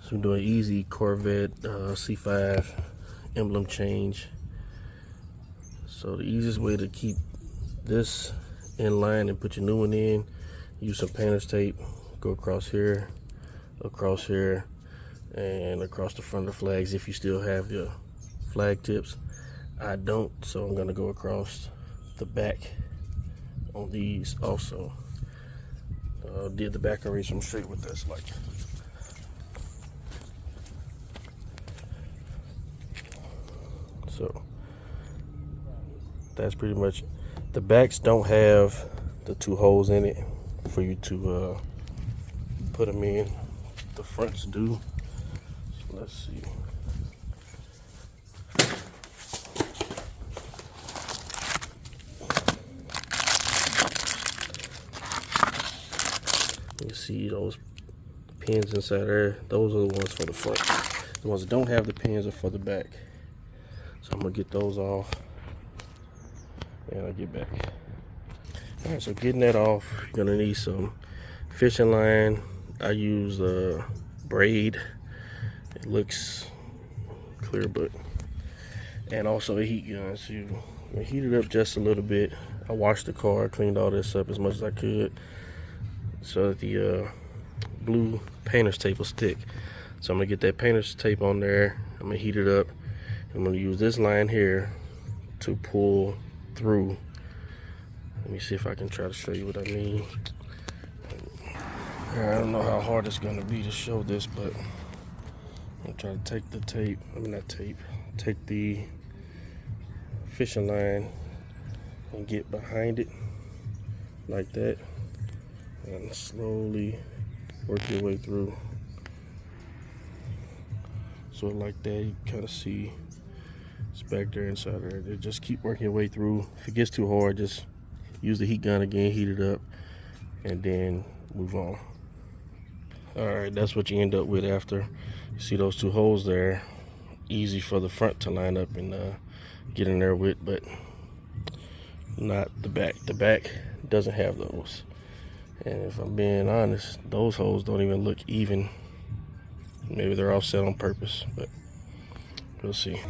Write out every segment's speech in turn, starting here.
So we're doing easy Corvette C5 emblem change. So the easiest way to keep this in line and put your new one in, use some painter's tape, go across here, and across the front of the flags if you still have your flag tips. I don't, so I'm gonna go across the back on these also. Did the back already, so I'm straight with this. Like, so that's pretty much. The backs don't have the two holes in it for you to put them in. The fronts do. So let's see. You see those pins inside there? Those are the ones for the front. The ones that don't have the pins are for the back. So I'm gonna get those off and I'll get back. All right, so getting that off, you're gonna need some fishing line. I use braid. It looks clear, but, and also a heat gun. So you heat it up just a little bit. I washed the car, cleaned all this up as much as I could, so that the blue painter's tape will stick. So I'm gonna get that painter's tape on there. I'm gonna heat it up. I'm gonna use this line here to pull through. Let me see if I can try to show you what I mean. I don't know how hard it's gonna be to show this, but I'm trying to take the tape, take the fishing line and get behind it like that, and slowly work your way through. So like that, you kind of see it's back there inside there. Just keep working your way through. If it gets too hard, just use the heat gun again, heat it up, and then move on. All right, that's what you end up with after. You see those two holes there. Easy for the front to line up and get in there with, but not the back. The back doesn't have those. And if I'm being honest, those holes don't even look even. Maybe they're offset on purpose, but we'll see.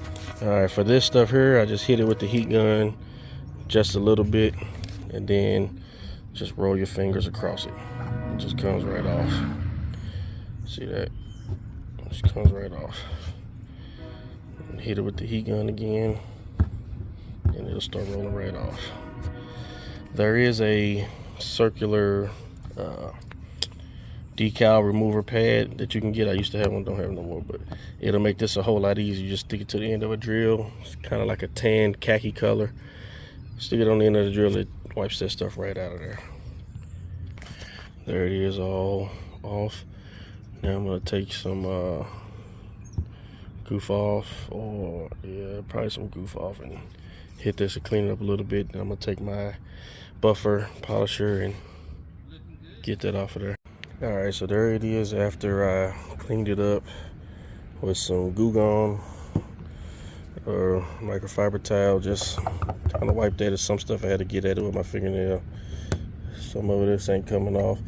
All right, for this stuff here, I just hit it with the heat gun just a little bit, and then just roll your fingers across it. It just comes right off. See that? It just comes right off. And hit it with the heat gun again, and it'll start rolling right off. There is a circular decal remover pad that you can get. I used to have one, don't have no more, but it'll make this a whole lot easier. You just stick it to the end of a drill. It's kind of like a tan khaki color. Stick it on the end of the drill, it wipes that stuff right out of there. There it is, all off. Now I'm gonna take some goof off, or yeah, probably some goof off, and hit this and clean it up a little bit. Then I'm gonna take my buffer polisher and get that off of there. All right, so there it is after I cleaned it up with some Goo Gone or microfiber towel. Just kind of wiped that. Some stuff I had to get at it with my fingernail. Some of this ain't coming off.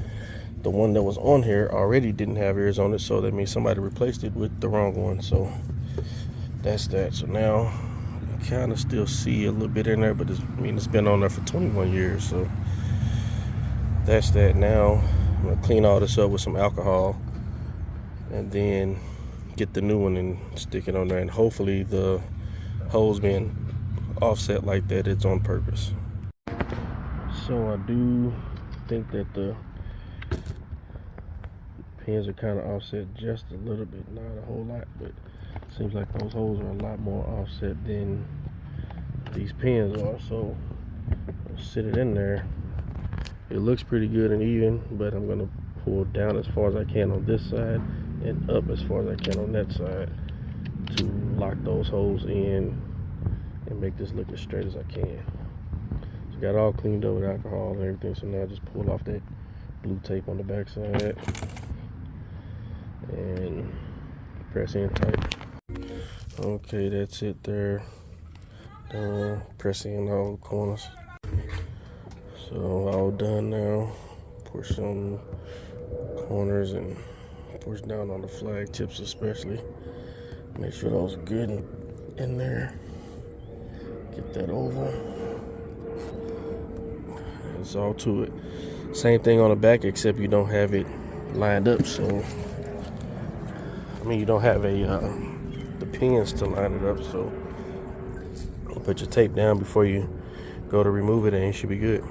The one that was on here already didn't have ears on it, so that means somebody replaced it with the wrong one. So that's that. So now you kind of still see a little bit in there, but it's been on there for 21 years. So that's that. Now I'm gonna clean all this up with some alcohol, and then get the new one and stick it on there. And hopefully the holes being offset like that, it's on purpose. So I do think that the pins are kind of offset just a little bit, not a whole lot, but it seems like those holes are a lot more offset than these pins are. So I'll sit it in there. It looks pretty good and even, but I'm gonna pull down as far as I can on this side and up as far as I can on that side to lock those holes in and make this look as straight as I can. So got it all cleaned up with alcohol and everything, so now I just pull off that blue tape on the back side and press in tight. Okay, that's it there. Press in all corners. So all done now. Push some corners and Push down on the flag tips especially. Make sure those are good in there. Get that oval. That's all to it. Same thing on the back, except you don't have it lined up. So, I mean, you don't have the pins to line it up. So, you put your tape down before you go to remove it, and you should be good.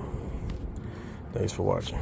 Thanks for watching.